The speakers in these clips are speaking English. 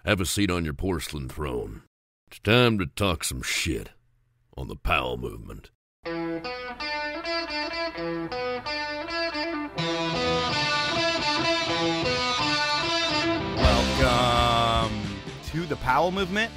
Have a seat on your porcelain throne. It's time to talk some shit on the Powell movement. Welcome to the Powell movement.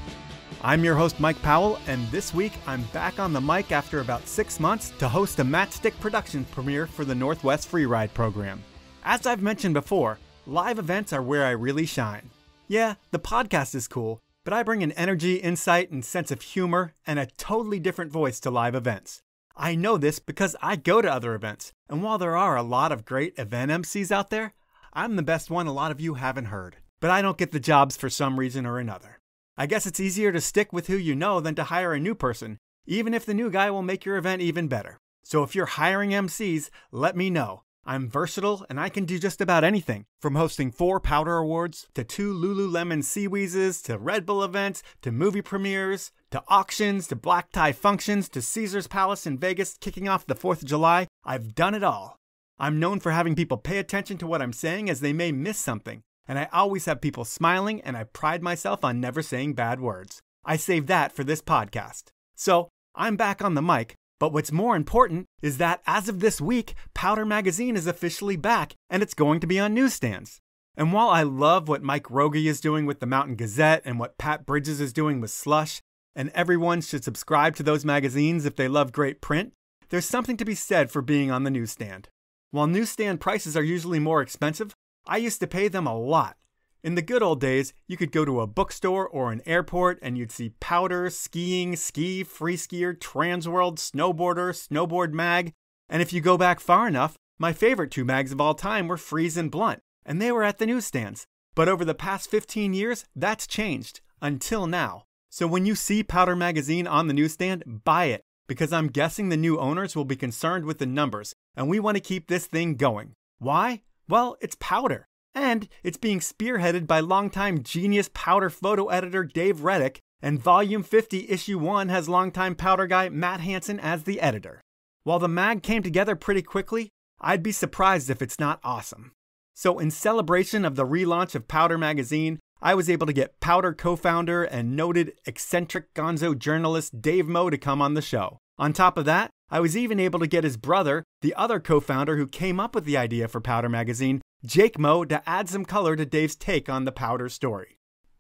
I'm your host, Mike Powell, and this week I'm back on the mic after about 6 months to host a Matchstick Productions premiere for the Northwest Freeride program. As I've mentioned before, live events are where I really shine. Yeah, the podcast is cool, but I bring an energy, insight, and sense of humor and a totally different voice to live events. I know this because I go to other events, and while there are a lot of great event MCs out there, I'm the best one a lot of you haven't heard. But I don't get the jobs for some reason or another. I guess it's easier to stick with who you know than to hire a new person, even if the new guy will make your event even better. So if you're hiring MCs, let me know. I'm versatile and I can do just about anything, from hosting 4 Powder Awards, to 2 Lululemon Seaweezes, to Red Bull events, to movie premieres, to auctions, to black tie functions, to Caesar's Palace in Vegas kicking off the 4th of July. I've done it all. I'm known for having people pay attention to what I'm saying as they may miss something. And I always have people smiling, and I pride myself on never saying bad words. I save that for this podcast. So, I'm back on the mic, but what's more important is that as of this week, Powder Magazine is officially back, and it's going to be on newsstands. And while I love what Mike Rogie is doing with the Mountain Gazette and what Pat Bridges is doing with Slush, and everyone should subscribe to those magazines if they love great print, there's something to be said for being on the newsstand. While newsstand prices are usually more expensive, I used to pay them a lot. In the good old days, you could go to a bookstore or an airport and you'd see Powder, Skiing, Ski, Free Skier, Transworld, Snowboarder, Snowboard Mag. And if you go back far enough, my favorite 2 mags of all time were Freeze and Blunt, and they were at the newsstands. But over the past 15 years, that's changed, until now. So when you see Powder Magazine on the newsstand, buy it, because I'm guessing the new owners will be concerned with the numbers, and we want to keep this thing going. Why? Well, it's Powder, and it's being spearheaded by longtime genius Powder photo editor Dave Reddick, and Volume 50, Issue 1 has longtime Powder guy Matt Hansen as the editor. While the mag came together pretty quickly, I'd be surprised if it's not awesome. So in celebration of the relaunch of Powder Magazine, I was able to get Powder co-founder and noted eccentric gonzo journalist Dave Moe to come on the show. On top of that, I was even able to get his brother, the other co-founder who came up with the idea for Powder Magazine, Jake Moe, to add some color to Dave's take on the Powder story.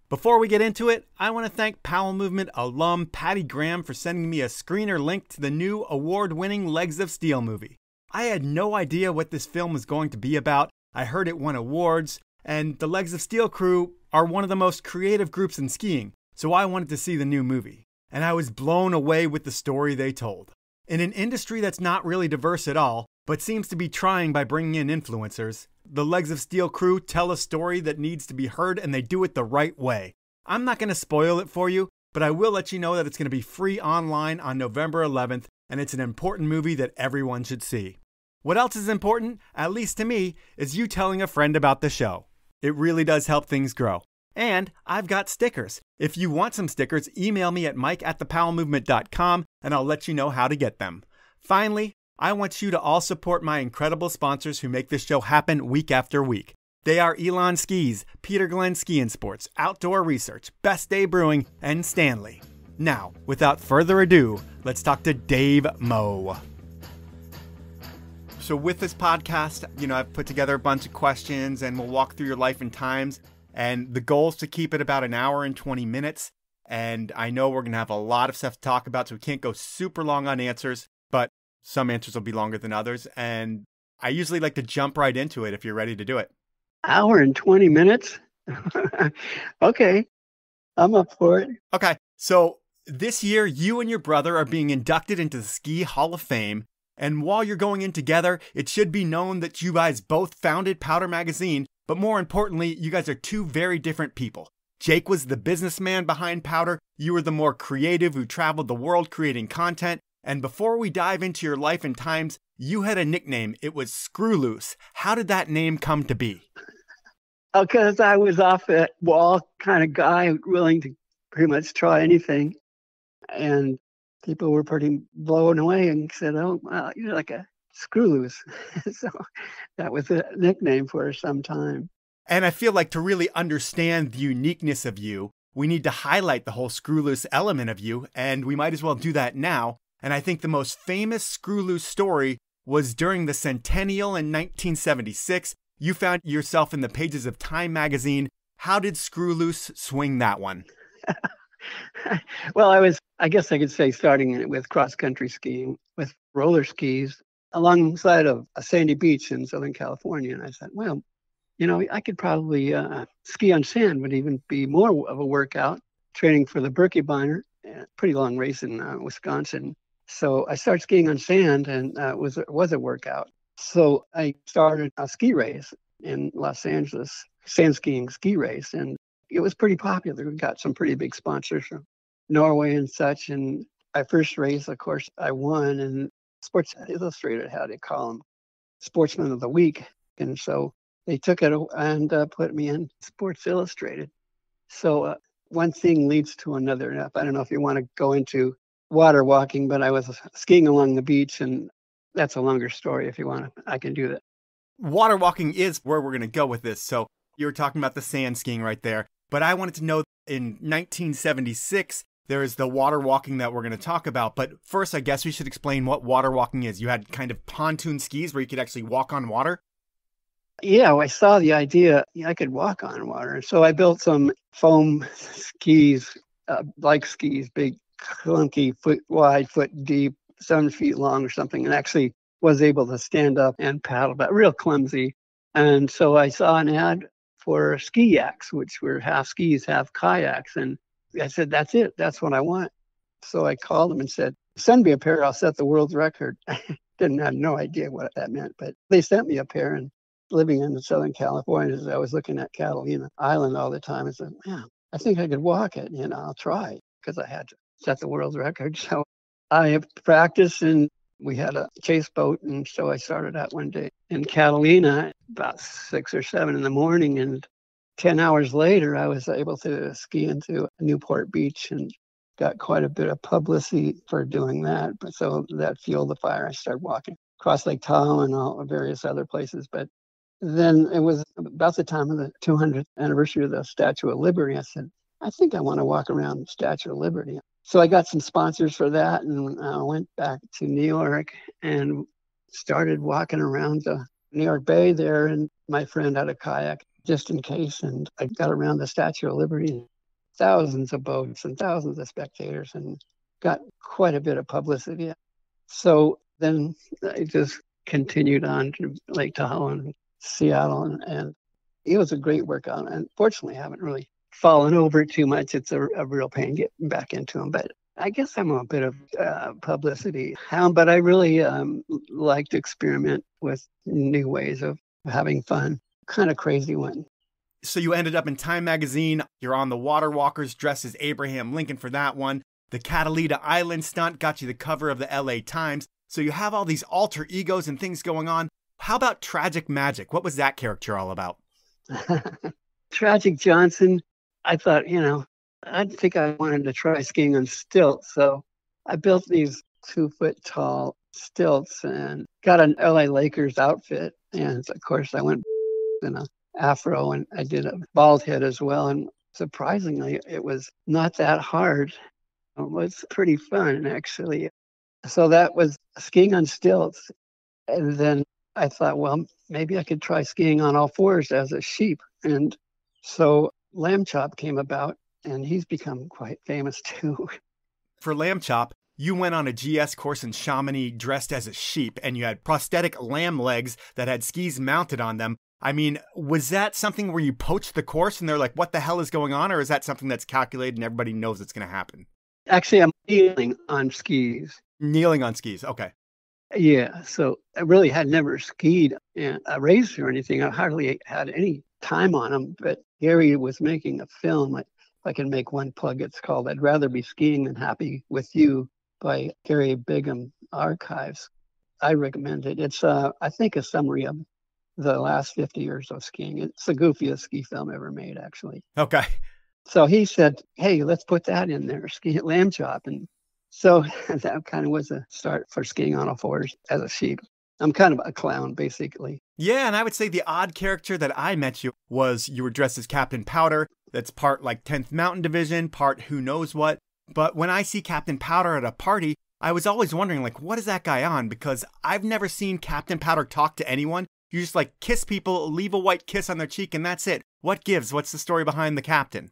Before we get into it, I want to thank Powell Movement alum Patty Graham for sending me a screener link to the new award-winning Legs of Steel movie. I had no idea what this film was going to be about. I heard it won awards, and the Legs of Steel crew are one of the most creative groups in skiing, so I wanted to see the new movie. And I was blown away with the story they told. In an industry that's not really diverse at all, but seems to be trying by bringing in influencers, the Legs of Steel crew tell a story that needs to be heard, and they do it the right way. I'm not going to spoil it for you, but I will let you know that it's going to be free online on November 11th, and it's an important movie that everyone should see. What else is important, at least to me, is you telling a friend about the show. It really does help things grow. And I've got stickers. If you want some stickers, email me at mike@thepowellmovement.com and I'll let you know how to get them. Finally, I want you to all support my incredible sponsors who make this show happen week after week. They are Elon Skis, Peter Glenn Ski and Sports, Outdoor Research, Best Day Brewing, and Stanley. Now, without further ado, let's talk to Dave Moe. So with this podcast, I've put together a bunch of questions and we'll walk through your life and times. And the goal is to keep it about an hour and 20 minutes. And I know we're going to have a lot of stuff to talk about, so we can't go super long on answers, but some answers will be longer than others. And I usually like to jump right into it if you're ready to do it. Hour and 20 minutes? Okay, I'm up for it. Okay, so this year, you and your brother are being inducted into the Ski Hall of Fame. And while you're going in together, it should be known that you guys both founded Powder Magazine. But more importantly, you guys are 2 very different people. Jake was the businessman behind Powder. You were the more creative who traveled the world creating content. And before we dive into your life and times, you had a nickname. It was Screw Loose. How did that name come to be? Because I was off the wall kind of guy, willing to pretty much try anything. And people were pretty blown away and said, "Oh, wow, you're like a screw loose." So that was a nickname for some time. And I feel like to really understand the uniqueness of you, we need to highlight the whole screw loose element of you, and we might as well do that now. And I think the most famous screw loose story was during the centennial in 1976. You found yourself in the pages of Time magazine. How did screw loose swing that one? Well, I guess I could say, starting with cross-country skiing with roller skis alongside of a sandy beach in Southern California. And I thought, well, I could probably ski on sand would even be more of a workout, training for the Birkebeiner, a pretty long race in Wisconsin. So I started skiing on sand, and it was a workout. So I started a ski race in Los Angeles, sand skiing ski race, and it was pretty popular. We got some pretty big sponsors from Norway and such. And my first race, of course, I won, and Sports Illustrated had to call him Sportsman of the Week. And so they took it and put me in Sports Illustrated. So one thing leads to another. I don't know if you want to go into water walking, but I was skiing along the beach, and that's a longer story. If you want to, I can do that. Water walking is where we're going to go with this. So you were talking about the sand skiing right there. But I wanted to know, in 1976, there is the water walking that we're going to talk about. But first, I guess we should explain what water walking is. You had kind of pontoon skis where you could actually walk on water? Yeah, well, I saw the idea. I could walk on water. So I built some foam skis, like skis, big, clunky, foot wide, foot deep, 7 feet long or something, and actually was able to stand up and paddle, but real clumsy. And so I saw an ad for ski yaks, which were half skis, half kayaks. And I said, that's it. That's what I want. So I called them and said, send me a pair. I'll set the world record. Didn't have no idea what that meant, but they sent me a pair. And living in Southern California, I was looking at Catalina Island all the time and said, man, I think I could walk it. I'll try, because I had to set the world record. So I have practiced, and we had a chase boat. And so I started out one day in Catalina about 6 or 7 in the morning. And 10 hours later, I was able to ski into Newport Beach and got quite a bit of publicity for doing that. But so that fueled the fire. I started walking across Lake Tahoe and all various other places. But then it was about the time of the 200th anniversary of the Statue of Liberty. I said, I think I want to walk around the Statue of Liberty. So I got some sponsors for that, and I went back to New York and started walking around the New York Bay there. And my friend had a kayak just in case. And I got around the Statue of Liberty, thousands of boats and thousands of spectators, and got quite a bit of publicity. So then I just continued on to Lake Tahoe and Seattle, and it was a great workout. And fortunately, I haven't really fallen over too much. It's a real pain getting back into them. But I guess I'm a bit of publicity hound, but I really like to experiment with new ways of having fun. Kind of crazy one. So you ended up in Time magazine. You're on the Water Walkers, dressed as Abraham Lincoln for that one. The Catalina Island stunt got you the cover of the LA Times. So you have all these alter egos and things going on. How about Tragic Magic? What was that character all about? Tragic Johnson. I thought, I think I wanted to try skiing on stilts. So I built these 2-foot tall stilts and got an LA Lakers outfit. And of course, I went in an afro, and I did a bald head as well. And surprisingly, it was not that hard. It was pretty fun, actually. So that was skiing on stilts. And then I thought, well, maybe I could try skiing on all fours as a sheep. And so Lambchop came about, and he's become quite famous too. For Lambchop, you went on a GS course in Chamonix dressed as a sheep, and you had prosthetic lamb legs that had skis mounted on them. I mean, was that something where you poached the course and they're like, what the hell is going on? Or is that something that's calculated and everybody knows it's going to happen? Actually, I'm kneeling on skis. Kneeling on skis. Okay. Yeah. So I really had never skied in a race or anything. I hardly had any time on them. But Gary was making a film. If I can make one plug, it's called I'd Rather Be Skiing Than Happy With You by Gary Bigham Archives. I recommend it. It's, I think, a summary of the last 50 years of skiing. It's the goofiest ski film ever made, actually. Okay. So he said, hey, let's put that in there, ski at Lambchop. And so that kind of was a start for skiing on all fours as a sheep. I'm kind of a clown, basically. Yeah, and I would say the odd character that I met you was you were dressed as Captain Powder. That's part like 10th Mountain Division, part who knows what. But when I see Captain Powder at a party, I was always wondering, like, what is that guy on? Because I've never seen Captain Powder talk to anyone. You just like kiss people, leave a white kiss on their cheek, and that's it. What gives? What's the story behind the captain?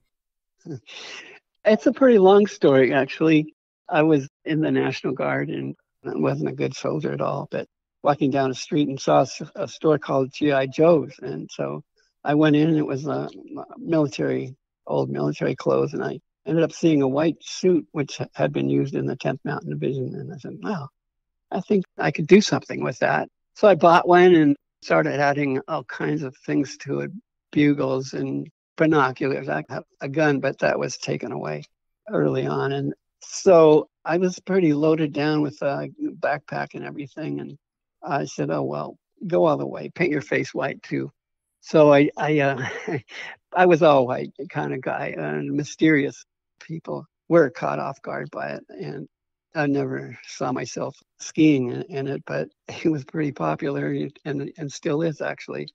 It's a pretty long story, actually. I was in the National Guard and I wasn't a good soldier at all, but walking down the street and saw a store called G.I. Joe's. And so I went in, and it was old military clothes. And I ended up seeing a white suit, which had been used in the 10th Mountain Division. And I said, wow, I think I could do something with that. So I bought one and started adding all kinds of things to it, bugles and binoculars. I have a gun, but that was taken away early on. And so I was pretty loaded down with a backpack and everything. And I said, oh, well, go all the way. Paint your face white, too. So I I was all white kind of guy, and mysterious people were caught off guard by it. And I never saw myself skiing in it, but it was pretty popular and still is, actually.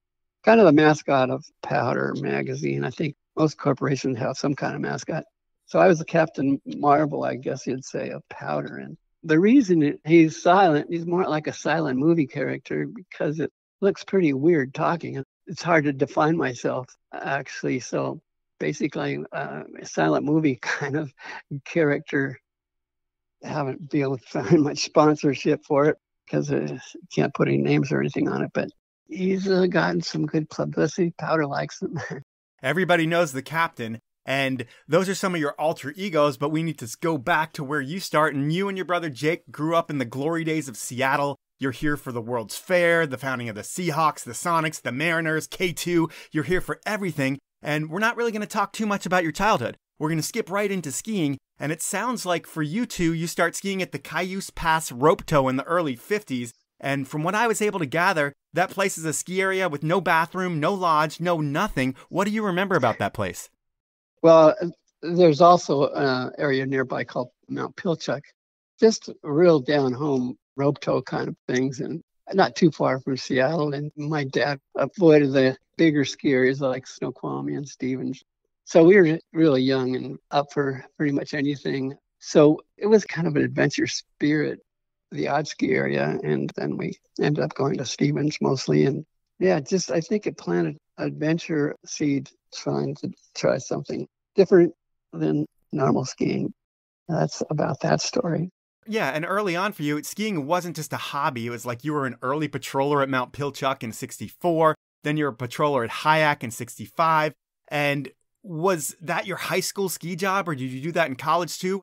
Kind of the mascot of Powder magazine. I think most corporations have some kind of mascot. So I was the Captain Marvel, I guess you'd say, of Powder. And the reason he's silent, he's more like a silent movie character because it looks pretty weird talking. It's hard to define myself, actually. So basically, a silent movie kind of character. I haven't been able to find much sponsorship for it because I can't put any names or anything on it. But he's gotten some good publicity. Powder likes him. Everybody knows the captain, and those are some of your alter egos, but we need to go back to where you start. And you and your brother Jake grew up in the glory days of Seattle. You're here for the World's Fair, the founding of the Seahawks, the Sonics, the Mariners, K2. You're here for everything, and we're not really going to talk too much about your childhood. We're going to skip right into skiing, and it sounds like for you two, you start skiing at the Cayuse Pass rope tow in the early 50s. And from what I was able to gather, that place is a ski area with no bathroom, no lodge, no nothing. What do you remember about that place? Well, there's also an area nearby called Mount Pilchuck, just real down-home rope tow kind of things, and not too far from Seattle. And my dad avoided the bigger ski areas like Snoqualmie and Stevens. So we were really young and up for pretty much anything. So it was kind of an adventure spirit, the odd ski area. And then we ended up going to Stevens mostly. And yeah, just I think it planted adventure seed, trying to try something different than normal skiing. That's about that story. Yeah, and early on for you, skiing wasn't just a hobby. It was like you were an early patroller at Mount Pilchuck in 64. Then you were a patroller at Hyack in 65. And was that your high school ski job, or did you do that in college too?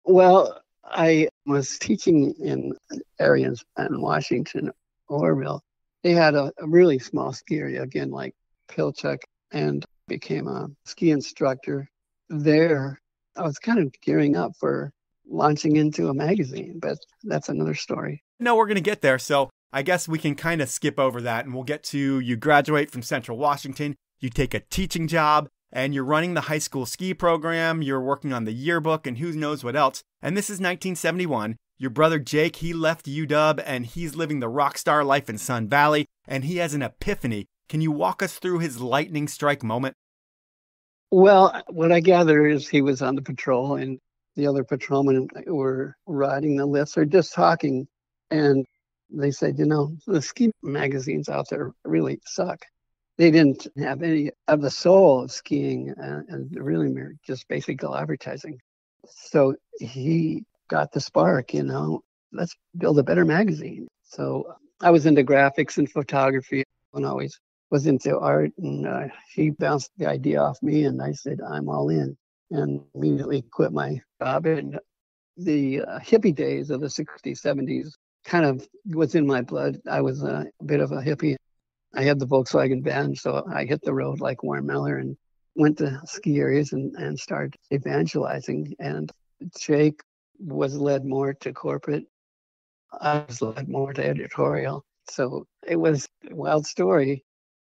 Well, I was teaching in areas in Washington, Orville. They had a really small ski area, again, like Pilchuck, and became a ski instructor there. I was kind of gearing up for launching into a magazine, but that's another story. No, we're going to get there. So I guess we can kind of skip over that, and we'll get to you graduate from Central Washington. You take a teaching job, and you're running the high school ski program. You're working on the yearbook and who knows what else. And this is 1971. Your brother Jake, he left UW, and he's living the rock star life in Sun Valley, and he has an epiphany. Can you walk us through his lightning strike moment? Well, what I gather is he was on the patrol, and the other patrolmen were riding the lifts or just talking. And they said, the ski magazines out there really suck. They didn't have any of the soul of skiing, and really just basic advertising. So he got the spark, let's build a better magazine. So I was into graphics and photography and always was into art, and he bounced the idea off me, and I said, I'm all in, and immediately quit my job. And the hippie days of the 60s, 70s kind of was in my blood. I was a bit of a hippie. I had the Volkswagen van, so I hit the road like Warren Miller and went to ski areas and started evangelizing. And Jake was led more to corporate. I was led more to editorial. So it was a wild story.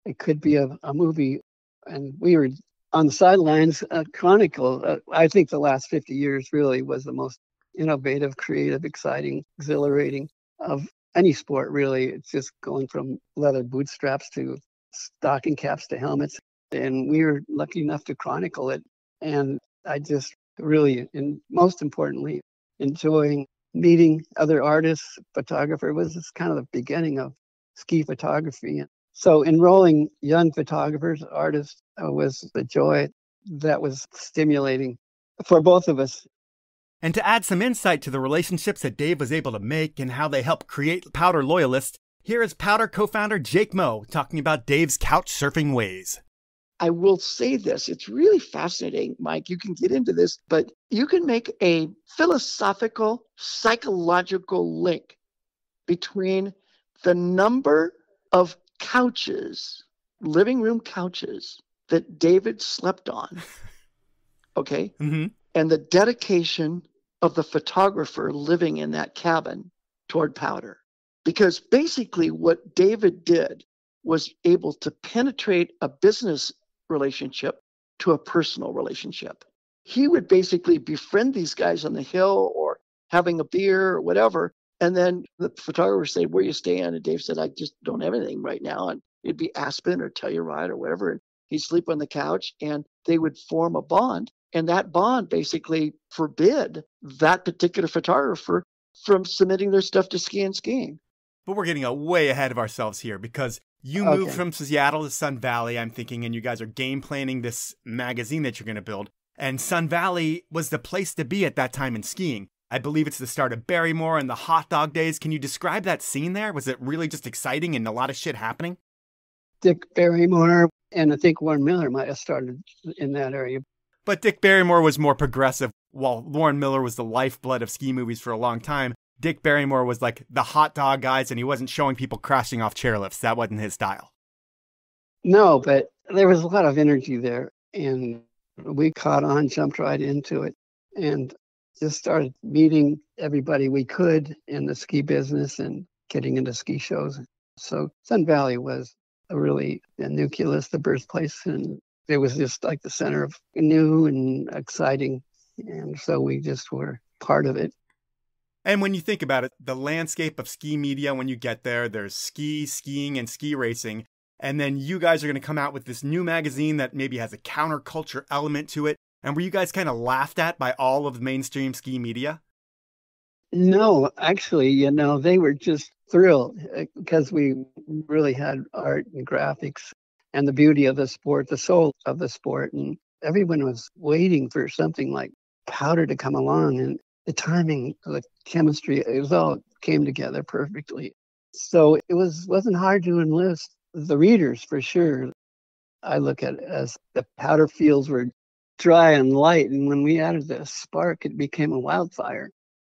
It could be a movie. And we were on the sidelines, chronicle. I think the last 50 years really was the most innovative, creative, exciting, exhilarating of any sport, really. It's just going from leather bootstraps to stocking caps to helmets. And we were lucky enough to chronicle it. And I just really, and most importantly, enjoying meeting other artists, photographer was just kind of the beginning of ski photography. So enrolling young photographers, artists was the joy that was stimulating for both of us. And to add some insight to the relationships that Dave was able to make and how they helped create Powder loyalists, here is Powder co-founder Jake Moe talking about Dave's couch surfing ways. I will say this, it's really fascinating, Mike. You can get into this, but you can make a philosophical, psychological link between the number of couches, living room couches that David slept on, okay? Mm-hmm. And the dedication of the photographer living in that cabin toward Powder. Because basically what David did was able to penetrate a business relationship to a personal relationship. He would basically befriend these guys on the hill or having a beer or whatever. And then the photographer would say, where you staying? And Dave said, I just don't have anything right now. And it'd be Aspen or Telluride or whatever. And he'd sleep on the couch and they would form a bond. And that bond basically forbid that particular photographer from submitting their stuff to skiing. But we're getting way ahead of ourselves here because you moved from Seattle to Sun Valley, I'm thinking, and you guys are game planning this magazine that you're going to build. And Sun Valley was the place to be at that time in skiing. I believe it's the start of Barrymore and the hot dog days. Can you describe that scene there? Was it really just exciting and a lot of shit happening? Dick Barrymore and I think Warren Miller might have started in that area. But Dick Barrymore was more progressive, while Warren Miller was the lifeblood of ski movies for a long time. Dick Barrymore was like the hot dog guys, and he wasn't showing people crashing off chairlifts. That wasn't his style. No, but there was a lot of energy there, and we caught on, jumped right into it, and just started meeting everybody we could in the ski business and getting into ski shows. So Sun Valley was really the nucleus, the birthplace, and it was just like the center of new and exciting. And so we just were part of it. And when you think about it, the landscape of ski media, when you get there, there's skiing, and ski racing. And then you guys are going to come out with this new magazine that maybe has a counterculture element to it. And were you guys kind of laughed at by all of the mainstream ski media? No, actually, they were just thrilled because we really had art and graphics and the beauty of the sport, the soul of the sport. And everyone was waiting for something like Powder to come along. And the timing, the chemistry, it all came together perfectly. So it wasn't hard to enlist the readers for sure. I look at it as the Powder fields were dry and light, and when we added the spark, it became a wildfire.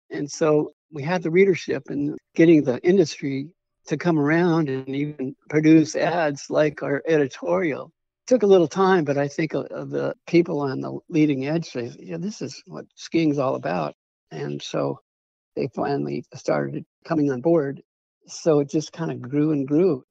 And so we had the readership and getting the industry to come around and even produce ads like our editorial. It took a little time, but I think the people on the leading edge say, yeah, this is what skiing's all about. And so they finally started coming on board. So it just kind of grew and grew.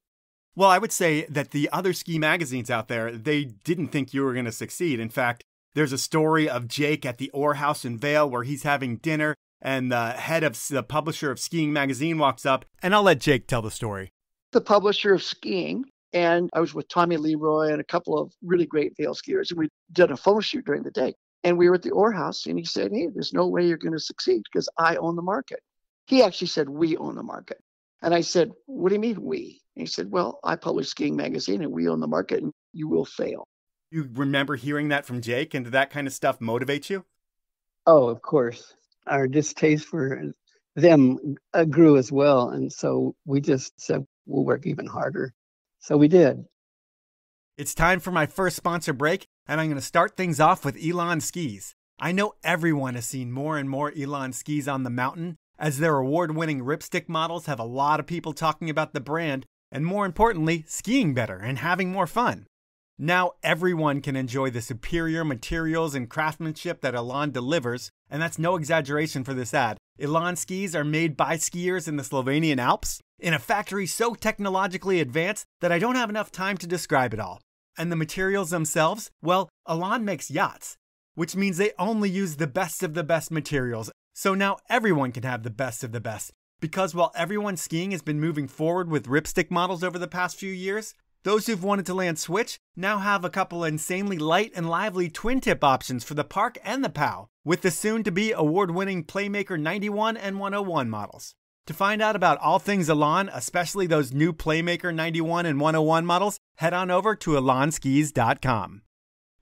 Well, I would say that the other ski magazines out there, they didn't think you were going to succeed. In fact, there's a story of Jake at the Orr House in Vail where he's having dinner and the head of the publisher of Skiing Magazine walks up, and I'll let Jake tell the story. The publisher of Skiing, and I was with Tommy Leroy and a couple of really great Vail skiers, and we did a photo shoot during the day. And we were at the Orr House, and he said, hey, there's no way you're going to succeed because I own the market. He actually said, we own the market. And I said, what do you mean we? And he said, well, I publish Skiing Magazine, and we own the market, and you will fail. You remember hearing that from Jake, and did that kind of stuff motivate you? Oh, of course. Our distaste for them grew as well. And so we just said, we'll work even harder. So we did. It's time for my first sponsor break, and I'm going to start things off with Elon Skis. I know everyone has seen more and more Elon skis on the mountain, as their award-winning ripstick models have a lot of people talking about the brand, and more importantly, skiing better and having more fun. Now everyone can enjoy the superior materials and craftsmanship that Elon delivers, and that's no exaggeration for this ad. Elon skis are made by skiers in the Slovenian Alps, in a factory so technologically advanced that I don't have enough time to describe it all. And the materials themselves? Well, Elon makes yachts, which means they only use the best of the best materials, so now everyone can have the best of the best. Because while everyone skiing has been moving forward with ripstick models over the past few years, those who've wanted to land switch now have a couple insanely light and lively twin tip options for the Park and the POW, with the soon-to-be award-winning Playmaker 91 and 101 models. To find out about all things Elan, especially those new Playmaker 91 and 101 models, head on over to elanskis.com.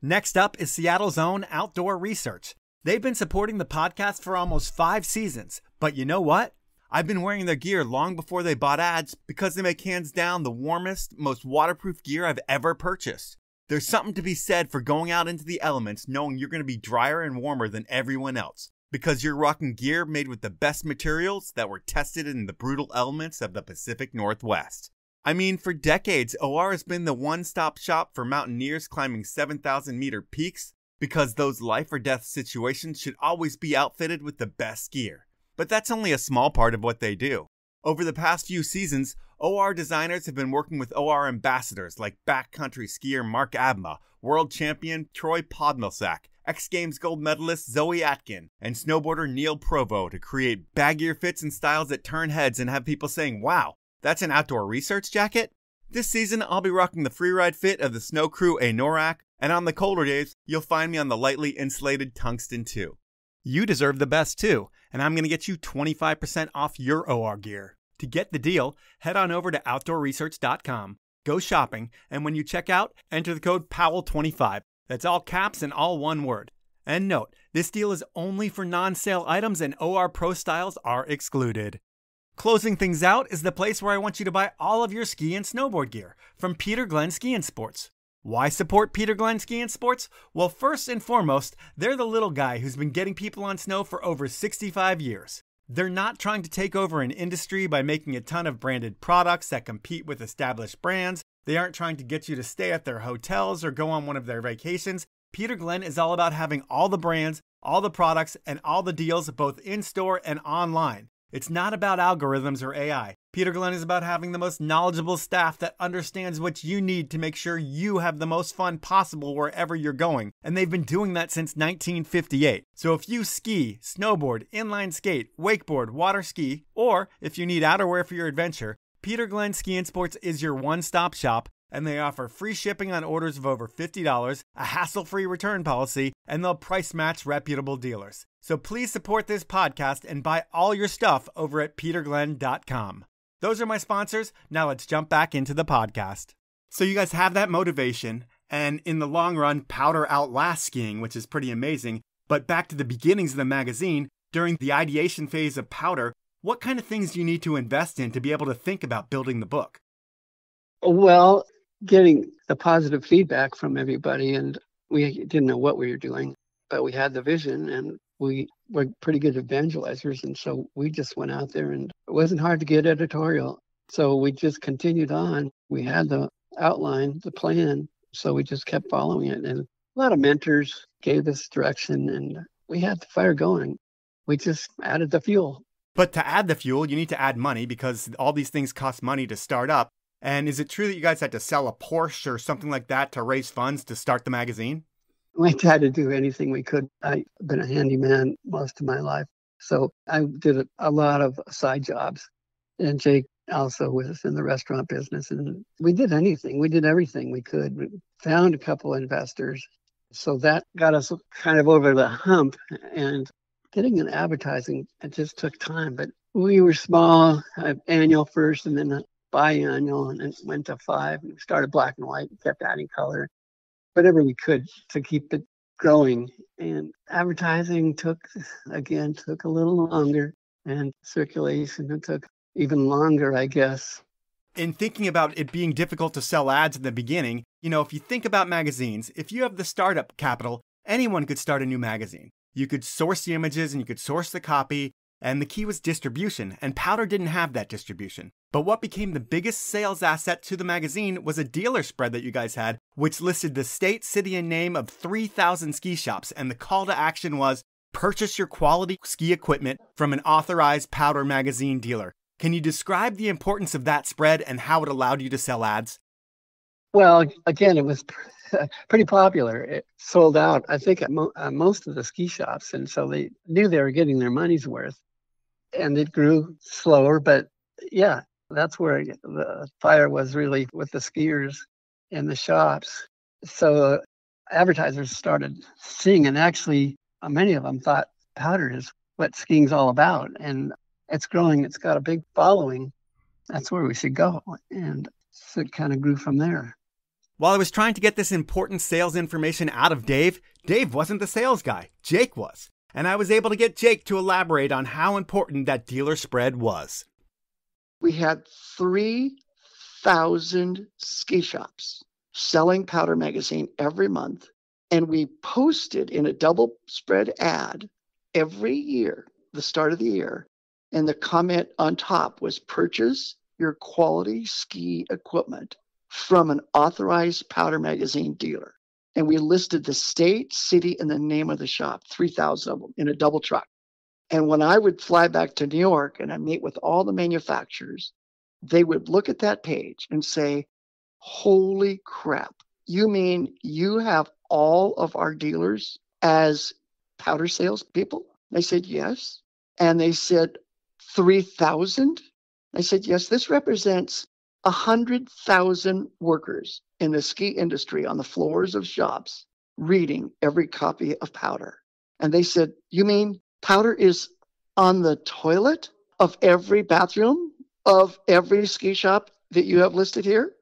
Next up is Seattle's own Outdoor Research. They've been supporting the podcast for almost 5 seasons, but you know what? I've been wearing their gear long before they bought ads because they make hands down the warmest, most waterproof gear I've ever purchased. There's something to be said for going out into the elements knowing you're going to be drier and warmer than everyone else because you're rocking gear made with the best materials that were tested in the brutal elements of the Pacific Northwest. I mean, for decades, OR has been the one-stop shop for mountaineers climbing 7,000-meter peaks because those life or death situations should always be outfitted with the best gear. But that's only a small part of what they do. Over the past few seasons, OR designers have been working with OR ambassadors like backcountry skier Mark Abma, world champion Troy Podmilsack, X Games gold medalist Zoe Atkin, and snowboarder Neil Provo to create baggier fits and styles that turn heads and have people saying, wow, that's an Outdoor Research jacket? This season, I'll be rocking the freeride fit of the Snow Crew Anorak, and on the colder days, you'll find me on the lightly insulated Tungsten 2. You deserve the best too, and I'm going to get you 25% off your OR gear. To get the deal, head on over to outdoorresearch.com, go shopping, and when you check out, enter the code POWEL25. That's all caps and all one word. And note, this deal is only for non-sale items and OR Pro styles are excluded. Closing things out is the place where I want you to buy all of your ski and snowboard gear from Peter Glenn Ski and Sports. Why support Peter Glenn Ski and Sports? Well, first and foremost, they're the little guy who's been getting people on snow for over 65 years. They're not trying to take over an industry by making a ton of branded products that compete with established brands. They aren't trying to get you to stay at their hotels or go on one of their vacations. Peter Glenn is all about having all the brands, all the products, and all the deals both in-store and online. It's not about algorithms or AI. Peter Glenn is about having the most knowledgeable staff that understands what you need to make sure you have the most fun possible wherever you're going. And they've been doing that since 1958. So if you ski, snowboard, inline skate, wakeboard, water ski, or if you need outerwear for your adventure, Peter Glenn Ski and Sports is your one-stop shop, and they offer free shipping on orders of over $50, a hassle-free return policy, and they'll price match reputable dealers. So please support this podcast and buy all your stuff over at peterglenn.com. Those are my sponsors. Now let's jump back into the podcast. So you guys have that motivation, and in the long run, powder outlasts skiing, which is pretty amazing. But back to the beginnings of the magazine, during the ideation phase of powder, what kind of things do you need to invest in to be able to think about building the book? Well, getting the positive feedback from everybody, and we didn't know what we were doing, but we had the vision, and we were pretty good evangelizers, and so we just went out there, and it wasn't hard to get editorial. So we just continued on. We had the outline, the plan, so we just kept following it. And a lot of mentors gave us direction, and we had the fire going. We just added the fuel. But to add the fuel, you need to add money because all these things cost money to start up. And is it true that you guys had to sell a Porsche or something like that to raise funds to start the magazine? We tried to do anything we could. I've been a handyman most of my life, so I did a lot of side jobs. And Jake also was in the restaurant business, and we did anything. We did everything we could. We found a couple investors, so that got us kind of over the hump. And getting an advertising, it just took time. But we were small, annual first, and then biannual, and it went to 5. We started black and white, and kept adding color. Whatever we could to keep it growing. And advertising took a little longer, and circulation, it took even longer, I guess. In thinking about it being difficult to sell ads in the beginning, if you think about magazines, if you have the startup capital, anyone could start a new magazine. You could source the images and you could source the copy, and the key was distribution, and Powder didn't have that distribution. But what became the biggest sales asset to the magazine was a dealer spread that you guys had, which listed the state, city, and name of 3,000 ski shops, and the call to action was, purchase your quality ski equipment from an authorized Powder magazine dealer. Can you describe the importance of that spread and how it allowed you to sell ads? Well, again, it was pretty popular. It sold out, I think, at most of the ski shops, and so they knew they were getting their money's worth. and it grew slower. But yeah, that's where the fire was really with the skiers and the shops. So advertisers started seeing, and actually many of them thought powder is what skiing's all about. And it's growing. It's got a big following. That's where we should go. And so it kind of grew from there. While I was trying to get this important sales information out of Dave, Dave wasn't the sales guy. Jake was. And I was able to get Jake to elaborate on how important that dealer spread was. We had 3,000 ski shops selling Powder Magazine every month. And we posted in a double spread ad every year, the start of the year. And the comment on top was, purchase your quality ski equipment from an authorized Powder Magazine dealer. And we listed the state, city, and the name of the shop, 3,000 of them in a double truck. And when I would fly back to New York and I meet with all the manufacturers, they would look at that page and say, holy crap, you mean you have all of our dealers as powder salespeople? I said, yes. And they said, 3,000? I said, yes, this represents 100,000 workers in the ski industry on the floors of shops reading every copy of Powder. And they said, you mean Powder is on the toilet of every bathroom of every ski shop that you have listed here?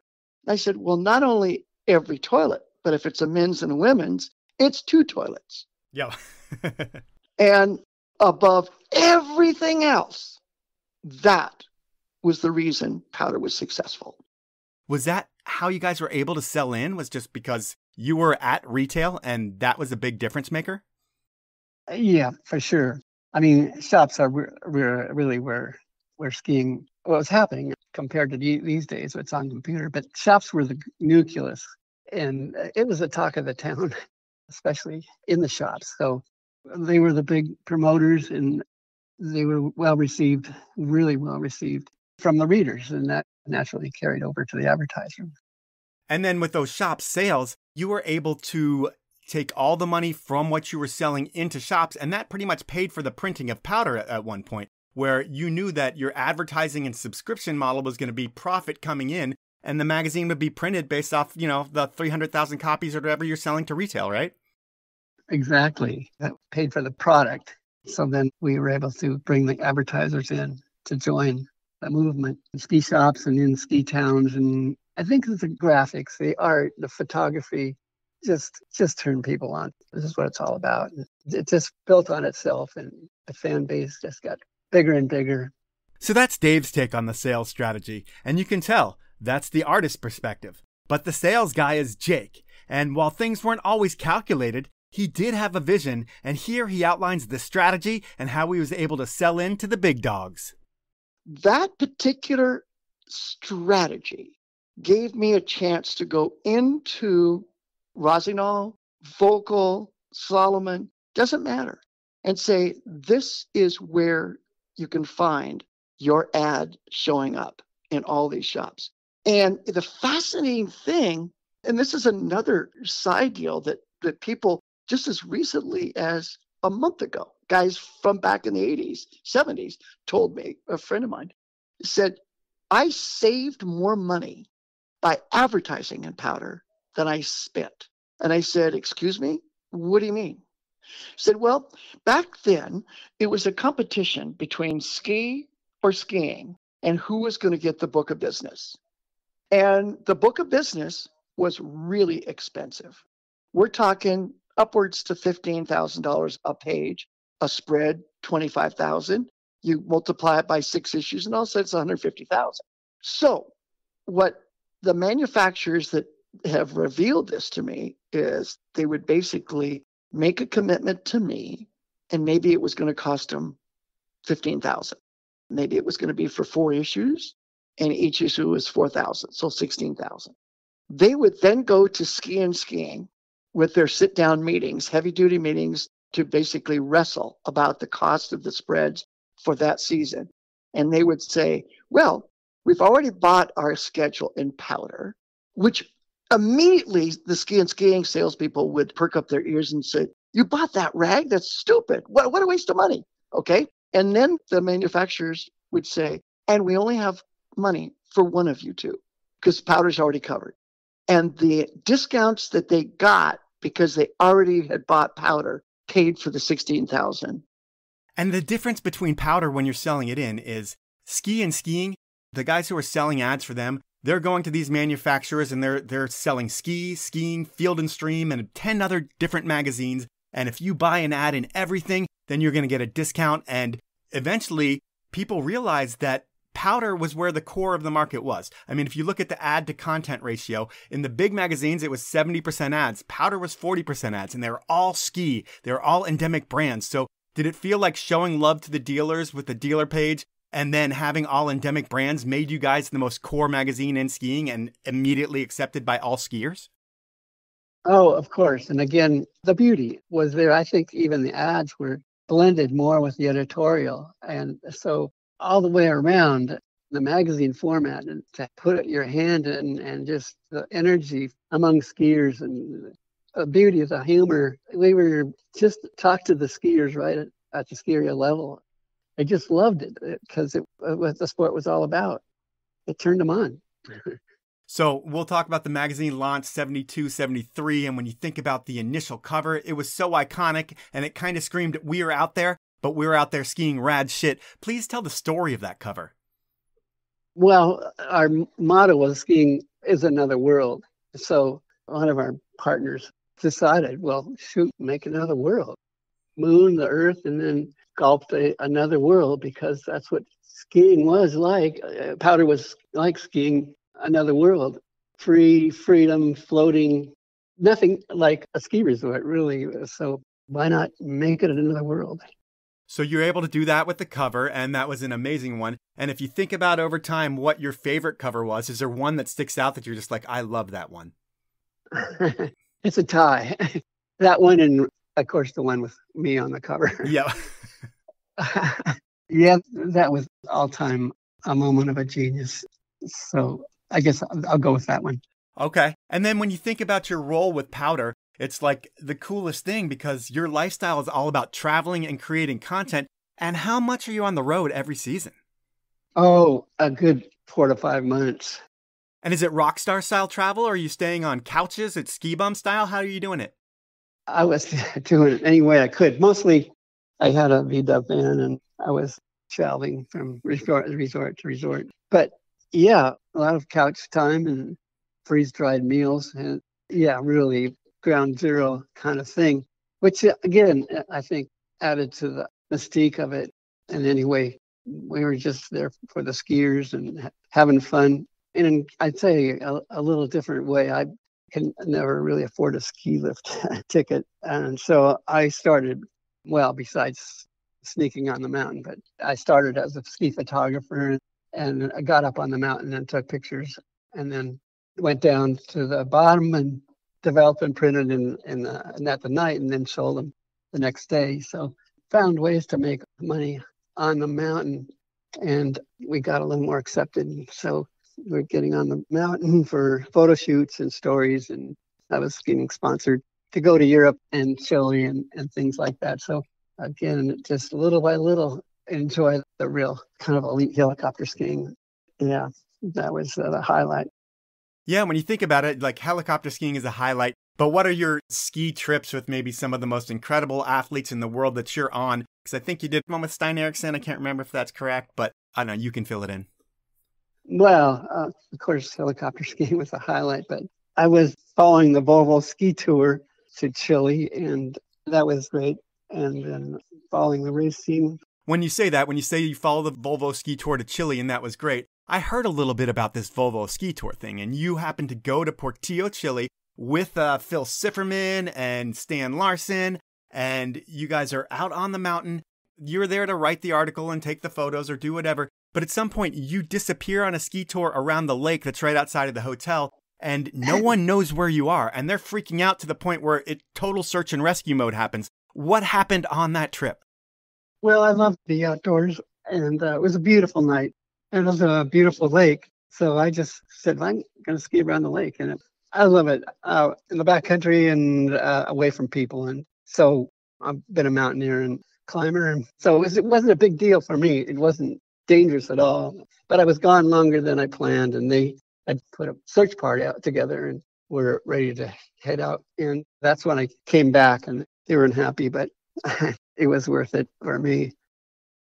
I said, well, not only every toilet, but if it's a men's and a women's, it's 2 toilets. Yeah. And above everything else, that was the reason Powder was successful. Was that how you guys were able to sell in? Was just because you were at retail and that was a big difference maker? Yeah, for sure. I mean, shops are really where skiing was happening compared to these days. It's on computer, but shops were the nucleus, and it was the talk of the town, especially in the shops. So they were the big promoters, and they were well received, really well received from the readers, and that naturally carried over to the advertiser. And then with those shop sales, you were able to take all the money from what you were selling into shops, and that pretty much paid for the printing of Powder at one point, where you knew that your advertising and subscription model was going to be profit coming in, and the magazine would be printed based off, the 300,000 copies or whatever you're selling to retail, right? Exactly. That paid for the product. So then we were able to bring the advertisers in to join the movement, the ski shops and in ski towns. And I think the graphics, the art, the photography just turned people on. This is what it's all about. It just built on itself, and the fan base just got bigger and bigger. So that's Dave's take on the sales strategy. And you can tell that's the artist perspective. But the sales guy is Jake. And while things weren't always calculated, he did have a vision, and here he outlines the strategy and how he was able to sell in to the big dogs. That particular strategy gave me a chance to go into Rossignol, Volkel, Solomon, doesn't matter, and say, this is where you can find your ad showing up in all these shops. And the fascinating thing, and this is another side deal that people just as recently as a month ago, guys from back in the 80s, 70s, told me, a friend of mine said, I saved more money by advertising in Powder than I spent. And I said, excuse me, what do you mean? He said, well, back then it was a competition between ski or skiing and who was going to get the book of business. And the book of business was really expensive. We're talking upwards to $15,000 a page, a spread, $25,000. You multiply it by 6 issues, and all of a sudden it's $150,000. So what the manufacturers that have revealed this to me is they would basically make a commitment to me, and maybe it was going to cost them $15,000. Maybe it was going to be for 4 issues, and each issue was $4,000, so $16,000. They would then go to skiing with their sit-down meetings, heavy-duty meetings, to basically wrestle about the cost of the spreads for that season. And they would say, well, we've already bought our schedule in Powder, which immediately the skiing salespeople would perk up their ears and say, you bought that rag? That's stupid. What a waste of money. Okay. And then the manufacturers would say, and we only have money for one of you two because powder's already covered. And the discounts that they got because they already had bought powder paid for the 16,000. And the difference between powder when you're selling it in is skiing, the guys who are selling ads for them, they're going to these manufacturers and they're selling skiing, Field and Stream, and 10 other different magazines. And if you buy an ad in everything, then you're going to get a discount. And eventually, people realize that powder was where the core of the market was. I mean, if you look at the ad to content ratio, in the big magazines, it was 70% ads. Powder was 40% ads, and they were all ski. They were all endemic brands. So did it feel like showing love to the dealers with the dealer page and then having all endemic brands made you guys the most core magazine in skiing and immediately accepted by all skiers? Oh, of course. And again, the beauty was there. I think even the ads were blended more with the editorial. And so all the way around the magazine format, and to put your hand in and just the energy among skiers and the beauty of the humor. We were just talk to the skiers right at the ski area level. I just loved it because it what the sport was all about. It turned them on. So we'll talk about the magazine launch 72, 73. And when you think about the initial cover, it was so iconic and it kind of screamed, we are out there, but we were out there skiing rad shit. Please tell the story of that cover. Well, our motto was skiing is another world. So one of our partners decided, well, shoot, make another world. Moon, the earth, and then sculpt another world because that's what skiing was like. Powder was like skiing another world. Free, freedom, floating, nothing like a ski resort, really. So why not make it another world? So you're able to do that with the cover, and that was an amazing one. And if you think about over time what your favorite cover was, is there one that sticks out that you're just like, I love that one? It's a tie. That one and, of course, the one with me on the cover. Yeah. Yeah, that was all-time a moment of a genius. So I guess I'll go with that one. Okay. And then when you think about your role with Powder, it's like the coolest thing because your lifestyle is all about traveling and creating content. And how much are you on the road every season? Oh, a good 4 to 5 months. And is it rock star style travel or are you staying on couches at ski bum style? How are you doing it? I was doing it any way I could. Mostly I had a VW van and I was traveling from resort to resort. But yeah, a lot of couch time and freeze-dried meals. And yeah, really ground zero kind of thing, which again, I think added to the mystique of it. And anyway, we were just there for the skiers and having fun. And I'd say a little different way. I can never really afford a ski lift ticket. And so I started, well, besides sneaking on the mountain, but I started as a ski photographer and I got up on the mountain and took pictures and then went down to the bottom and developed and printed in at the night and then sold them the next day. So found ways to make money on the mountain and we got a little more accepted. So we're getting on the mountain for photo shoots and stories, and I was getting sponsored to go to Europe and Chile and things like that. So again, just little by little, enjoy the real kind of elite helicopter skiing. Yeah, that was the highlight. Yeah, when you think about it, like helicopter skiing is a highlight, but what are your ski trips with maybe some of the most incredible athletes in the world that you're on? Because I think you did one with Stein Eriksen. I can't remember if that's correct, but I don't know, you can fill it in. Well, of course, helicopter skiing was a highlight, but I was following the Volvo ski tour to Chile, and that was great. And then following the race team. When you say you follow the Volvo ski tour to Chile, and that was great, I heard a little bit about this Volvo ski tour thing, and you happened to go to Portillo, Chile with Phil Sifferman and Stan Larson, and you guys are out on the mountain. You're there to write the article and take the photos or do whatever. But at some point, you disappear on a ski tour around the lake that's right outside of the hotel, and no one knows where you are. And they're freaking out to the point where total search and rescue mode happens. What happened on that trip? Well, I loved the outdoors, and it was a beautiful night. And it was a beautiful lake. So I just said, I'm going to ski around the lake. And I love it in the backcountry and away from people. And so I've been a mountaineer and climber. And so it wasn't a big deal for me. It wasn't dangerous at all. But I was gone longer than I planned, and they had put a search party out together and were ready to head out. And that's when I came back, and they weren't happy, but it was worth it for me.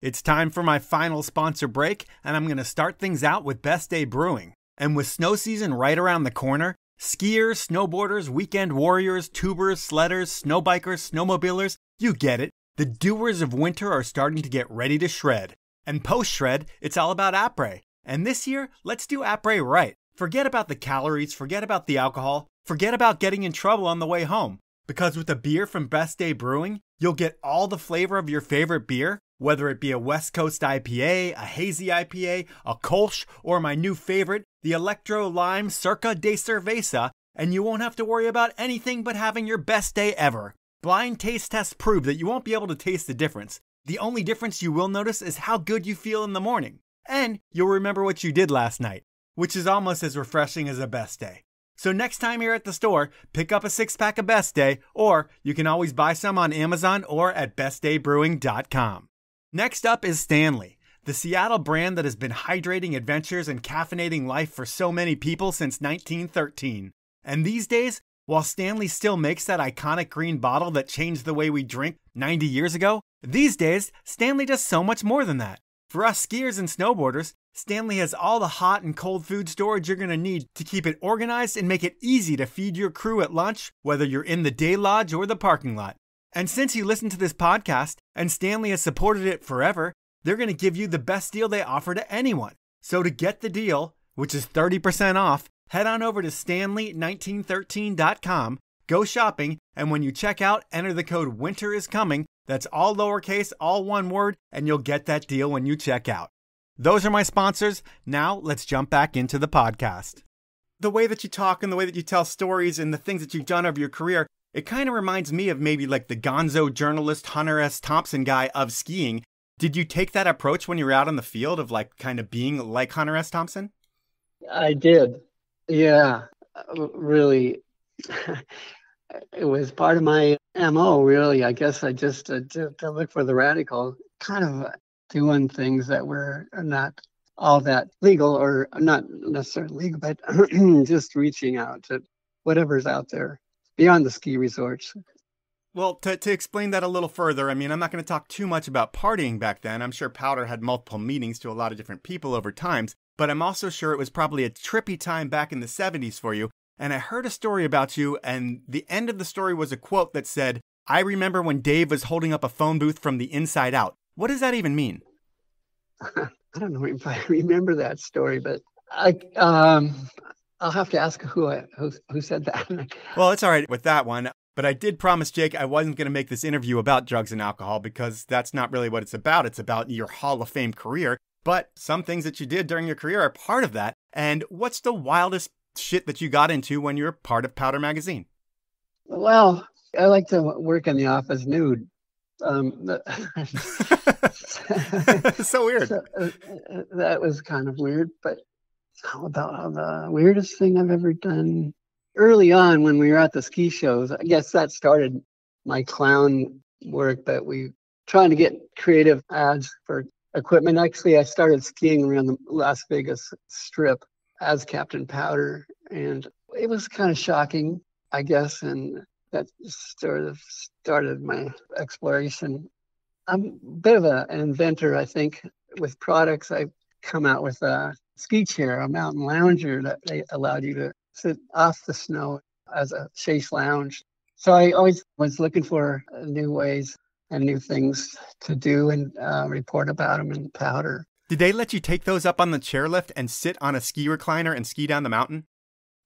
It's time for my final sponsor break, and I'm going to start things out with Best Day Brewing. And with snow season right around the corner, skiers, snowboarders, weekend warriors, tubers, sledders, snowbikers, snowmobilers, you get it. The doers of winter are starting to get ready to shred. And post-shred, it's all about après. And this year, let's do après right. Forget about the calories, forget about the alcohol, forget about getting in trouble on the way home. Because with a beer from Best Day Brewing, you'll get all the flavor of your favorite beer, whether it be a West Coast IPA, a hazy IPA, a Kolsch, or my new favorite, the Electro Lime Circa de Cerveza, and you won't have to worry about anything but having your best day ever. Blind taste tests prove that you won't be able to taste the difference. The only difference you will notice is how good you feel in the morning. And you'll remember what you did last night, which is almost as refreshing as a best day. So next time you're at the store, pick up a 6-pack of Best Day, or you can always buy some on Amazon or at bestdaybrewing.com. Next up is Stanley, the Seattle brand that has been hydrating adventures and caffeinating life for so many people since 1913. And these days, while Stanley still makes that iconic green bottle that changed the way we drink 90 years ago, these days, Stanley does so much more than that. For us skiers and snowboarders, Stanley has all the hot and cold food storage you're going to need to keep it organized and make it easy to feed your crew at lunch, whether you're in the day lodge or the parking lot. And since you listen to this podcast, and Stanley has supported it forever, they're going to give you the best deal they offer to anyone. So to get the deal, which is 30% off, head on over to stanley1913.com, go shopping, and when you check out, enter the code winteriscoming. That's all lowercase, all one word, and you'll get that deal when you check out. Those are my sponsors. Now let's jump back into the podcast. The way that you talk and the way that you tell stories and the things that you've done over your career, it kind of reminds me of maybe like the gonzo journalist Hunter S. Thompson guy of skiing. Did you take that approach when you were out on the field of like kind of being like Hunter S. Thompson? I did. Yeah, really. It was part of my MO, really. I guess I just to look for the radical, kind of doing things that were not all that legal, or not necessarily legal, but just reaching out to whatever's out there beyond the ski resorts. Well, to explain that a little further, I mean, I'm not going to talk too much about partying back then. I'm sure Powder had multiple meetings to a lot of different people over times, but I'm also sure it was probably a trippy time back in the 70s for you. And I heard a story about you, and the end of the story was a quote that said, "I remember when Dave was holding up a phone booth from the inside out." What does that even mean? I don't know if I remember that story, but I'll have to ask who said that. Well, it's all right with that one. But I did promise Jake I wasn't going to make this interview about drugs and alcohol, because that's not really what it's about. It's about your Hall of Fame career. But some things that you did during your career are part of that. And what's the wildest shit that you got into when you were part of Powder Magazine? Well, I like to work in the office nude. So weird. So, that was kind of weird. But how about the weirdest thing I've ever done? Early on, when we were at the ski shows, I guess that started my clown work, but we trying to get creative ads for equipment. Actually, I started skiing around the Las Vegas Strip as Captain Powder, and it was kind of shocking, I guess, and that sort of started my exploration. I'm a bit of an inventor, I think, with products. I come out with a ski chair, a mountain lounger that they allowed you to sit off the snow as a chaise lounge. So I always was looking for new ways and new things to do, and report about them in Powder. Did they let you take those up on the chairlift and sit on a ski recliner and ski down the mountain?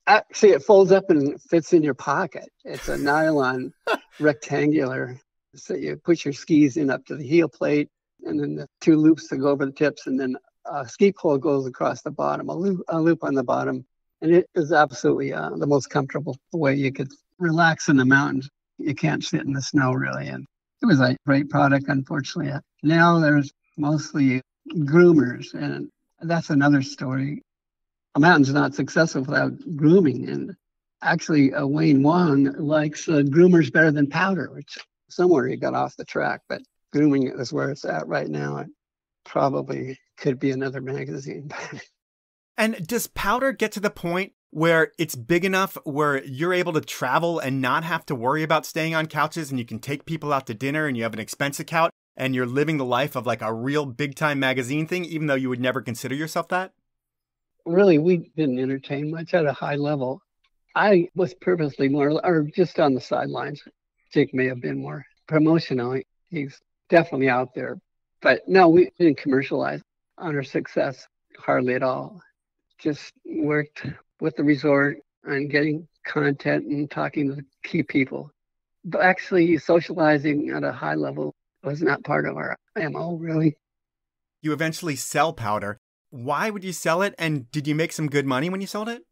Actually, it folds up and fits in your pocket. It's a nylon rectangular. So you put your skis in up to the heel plate, and then the two loops that go over the tips, and then a ski pole goes across the bottom, a loop on the bottom. And it is absolutely the most comfortable way you could relax in the mountains. You can't sit in the snow, really. And it was a great product, unfortunately. Now there's mostly groomers, and that's another story. A mountain's not successful without grooming. And actually, Wayne Wong likes groomers better than powder, which somewhere he got off the track. But grooming is where it's at right now, it probably could be another magazine. And does Powder get to the point where it's big enough where you're able to travel and not have to worry about staying on couches, and you can take people out to dinner and you have an expense account and you're living the life of like a real big time magazine thing, even though you would never consider yourself that? Really, we didn't entertain much at a high level. I was purposely more, or just on the sidelines. Jake may have been more promotional. He's definitely out there. But no, we didn't commercialize on our success hardly at all. Just worked with the resort on getting content and talking to the key people. But actually, socializing at a high level was not part of our MO, really. You eventually sell Powder. Why would you sell it? And did you make some good money when you sold it?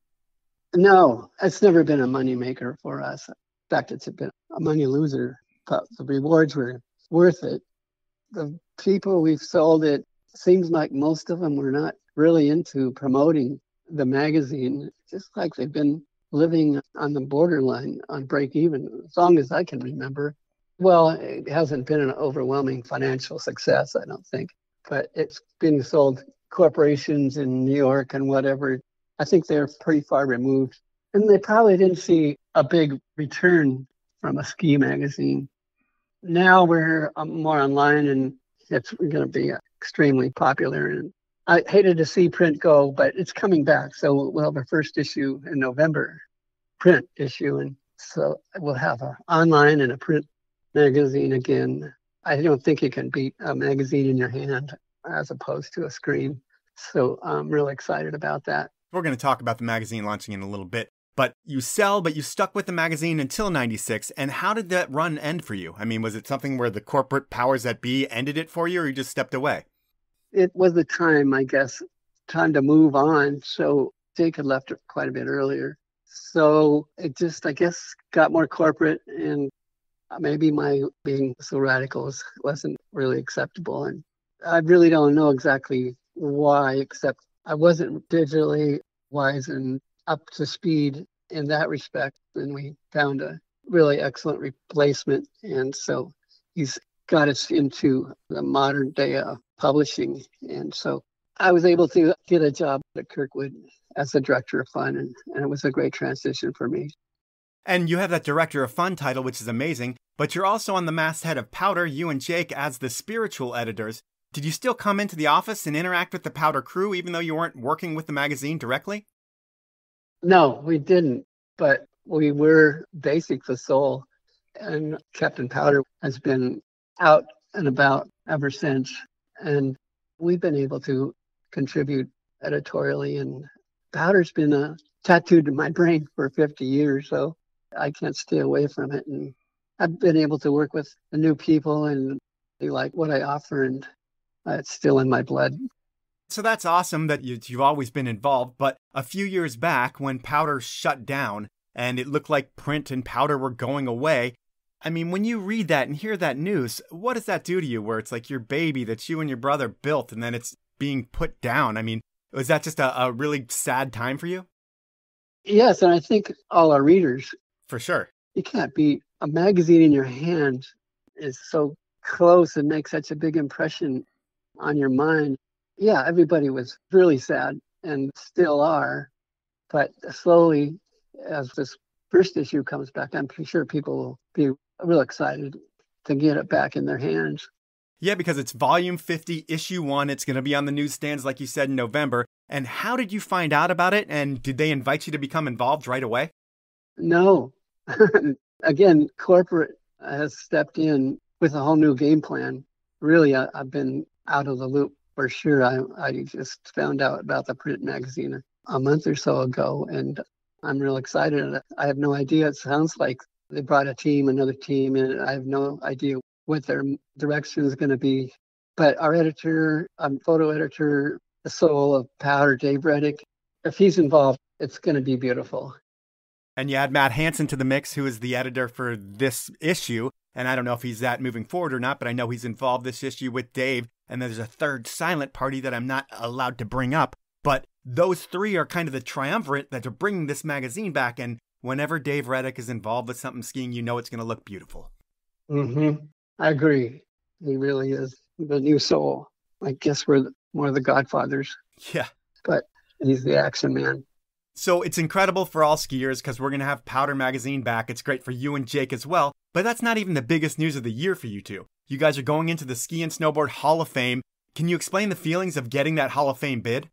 No, it's never been a moneymaker for us. In fact, it's been a money loser, but the rewards were worth it. The people we've sold it, seems like most of them were not really into promoting the magazine, just like they've been living on the borderline on break even, as long as I can remember. Well, it hasn't been an overwhelming financial success, I don't think, but it's being sold corporations in New York and whatever. I think they're pretty far removed, and they probably didn't see a big return from a ski magazine. Now we're more online, and it's going to be extremely popular. And I hated to see print go, but it's coming back. So we'll have our first issue in November, print issue. And so we'll have an online and a print magazine again. I don't think you can beat a magazine in your hand as opposed to a screen. So I'm really excited about that. We're going to talk about the magazine launching in a little bit. But you stuck with the magazine until 96. And how did that run end for you? I mean, was it something where the corporate powers that be ended it for you, or you just stepped away? It was the time, I guess, time to move on. So Jake had left quite a bit earlier. So it just, I guess, got more corporate, and maybe my being so radical wasn't really acceptable. And I really don't know exactly why, except I wasn't digitally wise and up to speed in that respect. And we found a really excellent replacement. And so he's got us into the modern day publishing. And so I was able to get a job at Kirkwood as the director of fun. And it was a great transition for me. And you have that director of fun title, which is amazing. But you're also on the masthead of Powder, you and Jake as the spiritual editors. Did you still come into the office and interact with the Powder crew, even though you weren't working with the magazine directly? No, we didn't. But we were basic the soul. And Captain Powder has been out and about ever since. And we've been able to contribute editorially. And Powder's been tattooed to my brain for 50 years, so I can't stay away from it. And I've been able to work with the new people, and they like what I offer, and it's still in my blood. So that's awesome that you've always been involved. But a few years back, when Powder shut down and it looked like print and Powder were going away, I mean, when you read that and hear that news, what does that do to you, where it's like your baby that you and your brother built and then it's being put down? I mean, was that just a really sad time for you? Yes, and I think all our readers. For sure. You can't beat a magazine in your hand. Is so close and makes such a big impression on your mind. Yeah, everybody was really sad and still are. But slowly, as this first issue comes back, I'm pretty sure people will be real excited to get it back in their hands. Yeah, because it's volume 50, issue 1. It's going to be on the newsstands, like you said, in November. And how did you find out about it? And did they invite you to become involved right away? No. Again, corporate has stepped in with a whole new game plan. Really, I've been out of the loop for sure. I just found out about the print magazine a month or so ago, and I'm real excited. I have no idea. It sounds like they brought another team, and I have no idea what their direction is going to be. But our editor, photo editor, the soul of Powder, Dave Reddick, if he's involved, it's going to be beautiful. And you add Matt Hansen to the mix, who is the editor for this issue. And I don't know if he's that moving forward or not, but I know he's involved this issue with Dave. And there's a third silent party that I'm not allowed to bring up. But those three are kind of the triumvirate that are bringing this magazine back. And whenever Dave Reddick is involved with something skiing, you know it's going to look beautiful. Mm-hmm. I agree. He really is the new soul. I guess we're more of the godfathers, Yeah. but he's the action man. So it's incredible for all skiers because we're going to have Powder Magazine back. It's great for you and Jake as well. But that's not even the biggest news of the year for you two. You guys are going into the Ski and Snowboard Hall of Fame. Can you explain the feelings of getting that Hall of Fame bid?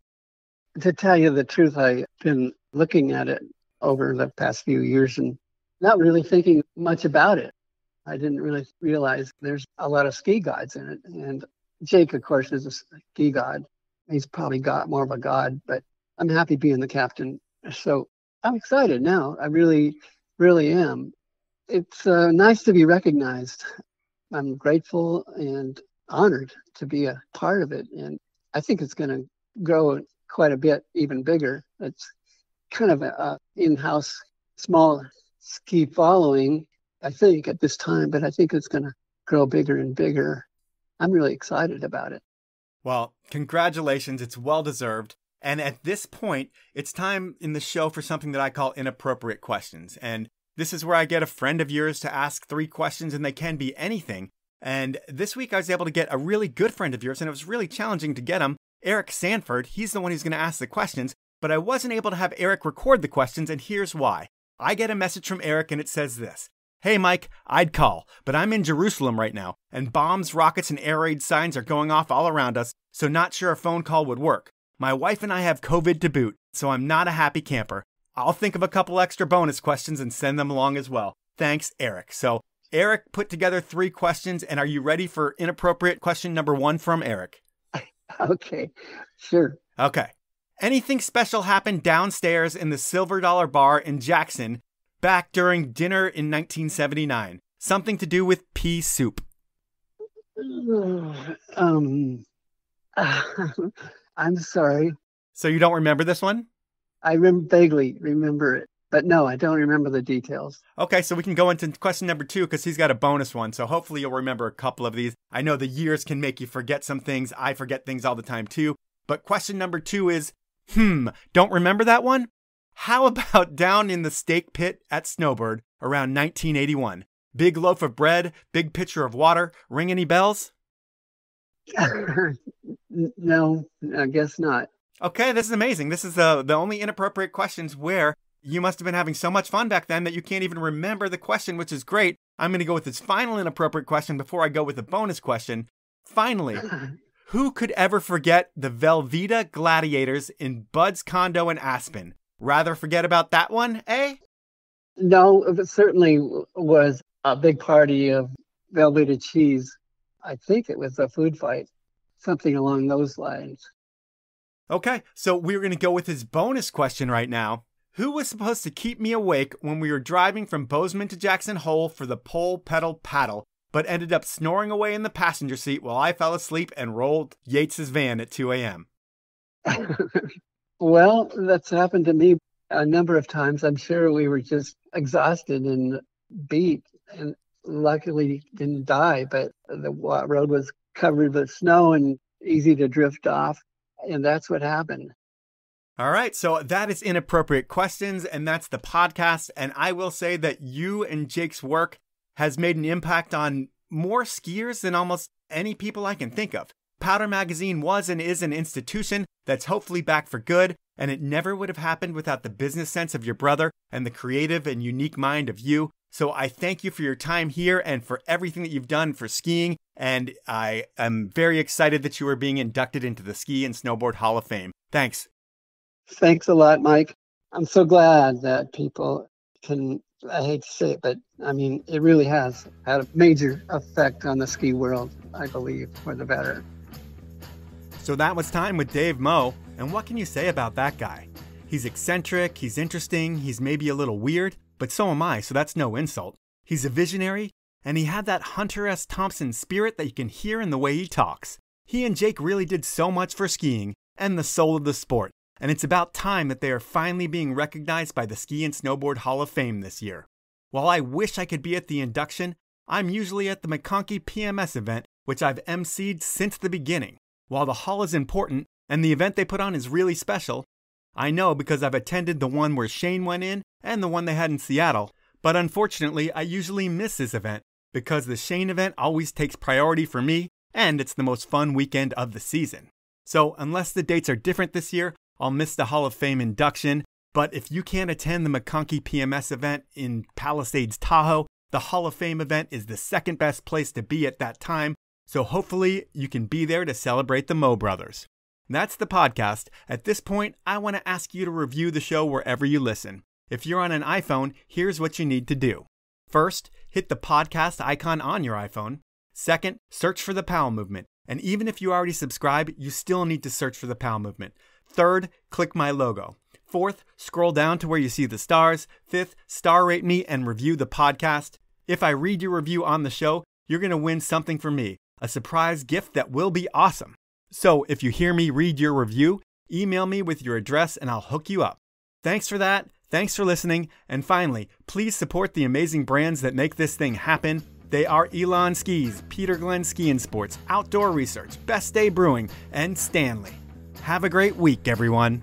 To tell you the truth, I've been looking at it over the past few years and not really thinking much about it. I didn't really realize there's a lot of ski gods in it. And Jake, of course, is a ski god. He's probably got more of a god, but I'm happy being the captain. So I'm excited now. I really, really am. It's nice to be recognized. I'm grateful and honored to be a part of it. And I think it's going to grow quite a bit, even bigger. It's kind of an in-house small ski following, I think, at this time, but I think it's going to grow bigger and bigger. I'm really excited about it. Well, congratulations. It's well-deserved. And at this point, it's time in the show for something that I call inappropriate questions. And this is where I get a friend of yours to ask 3 questions, and they can be anything. And this week I was able to get a really good friend of yours, and it was really challenging to get him. Eric Sanford, he's the one who's going to ask the questions, but I wasn't able to have Eric record the questions, and here's why. I get a message from Eric, and it says this. Hey, Mike, I'd call, but I'm in Jerusalem right now, and bombs, rockets, and air raid signs are going off all around us, so not sure a phone call would work. My wife and I have COVID to boot, so I'm not a happy camper. I'll think of a couple extra bonus questions and send them along as well. Thanks, Eric. So Eric put together 3 questions, and are you ready for inappropriate question number 1 from Eric? Okay, sure. Okay. Anything special happened downstairs in the Silver Dollar Bar in Jackson back during dinner in 1979? Something to do with pea soup. I'm sorry. So you don't remember this one? I vaguely remember it, but no, I don't remember the details. Okay, so we can go into question number 2 because he's got a bonus one. So hopefully you'll remember a couple of these. I know the years can make you forget some things. I forget things all the time too. But question number 2 is, don't remember that one? How about down in the steak pit at Snowbird around 1981? Big loaf of bread, big pitcher of water. Ring any bells? No, I guess not. Okay, this is amazing. This is the only inappropriate questions where you must have been having so much fun back then that you can't even remember the question, which is great. I'm going to go with this final inappropriate question before I go with the bonus question. Finally, who could ever forget the Velveeta Gladiators in Bud's condo in Aspen? Rather forget about that one, eh? No, it certainly was a big party of Velveeta cheese. I think it was a food fight, something along those lines. Okay, so we're going to go with his bonus question right now. Who was supposed to keep me awake when we were driving from Bozeman to Jackson Hole for the pole pedal paddle, but ended up snoring away in the passenger seat while I fell asleep and rolled Yates's van at 2 a.m.? Well, that's happened to me a number of times. I'm sure we were just exhausted and beat, and luckily didn't die, but the road was covered with snow and easy to drift off, and that's what happened. All right, so that is Inappropriate Questions, and that's the podcast. And I will say that you and Jake's work has made an impact on more skiers than almost any people I can think of. Powder Magazine was and is an institution that's hopefully back for good, and it never would have happened without the business sense of your brother and the creative and unique mind of you. So I thank you for your time here and for everything that you've done for skiing, and I am very excited that you are being inducted into the Ski and Snowboard Hall of Fame. Thanks. Thanks a lot, Mike. I'm so glad that people can, I hate to say it, but I mean, it really has had a major effect on the ski world, I believe, for the better. So that was time with Dave Moe, and what can you say about that guy? He's eccentric, he's interesting, he's maybe a little weird, but so am I, so that's no insult. He's a visionary, and he had that Hunter S Thompson spirit that you can hear in the way he talks. He and Jake really did so much for skiing and the soul of the sport, and it's about time that they are finally being recognized by the Ski and Snowboard Hall of Fame this year. While I wish I could be at the induction, I'm usually at the McConkey PMS event, which I've emceed since the beginning. While the hall is important, and the event they put on is really special, I know because I've attended the one where Shane went in and the one they had in Seattle, but unfortunately I usually miss this event because the Shane event always takes priority for me, and it's the most fun weekend of the season. So unless the dates are different this year, I'll miss the Hall of Fame induction. But if you can't attend the McConkey PMS event in Palisades, Tahoe, the Hall of Fame event is the second best place to be at that time. So hopefully you can be there to celebrate the Moe brothers. That's the podcast. At this point, I want to ask you to review the show wherever you listen. If you're on an iPhone, here's what you need to do. First, hit the podcast icon on your iPhone. Second, search for the Powell Movement. And even if you already subscribe, you still need to search for the Powell Movement. Third, click my logo. Fourth, scroll down to where you see the stars. Fifth, star rate me and review the podcast. If I read your review on the show, you're going to win something from me, a surprise gift that will be awesome. So if you hear me read your review, email me with your address and I'll hook you up. Thanks for that. Thanks for listening. And finally, please support the amazing brands that make this thing happen. They are Elon Skis, Peter Glenn Ski and Sports, Outdoor Research, Best Day Brewing, and Stanley. Have a great week, everyone.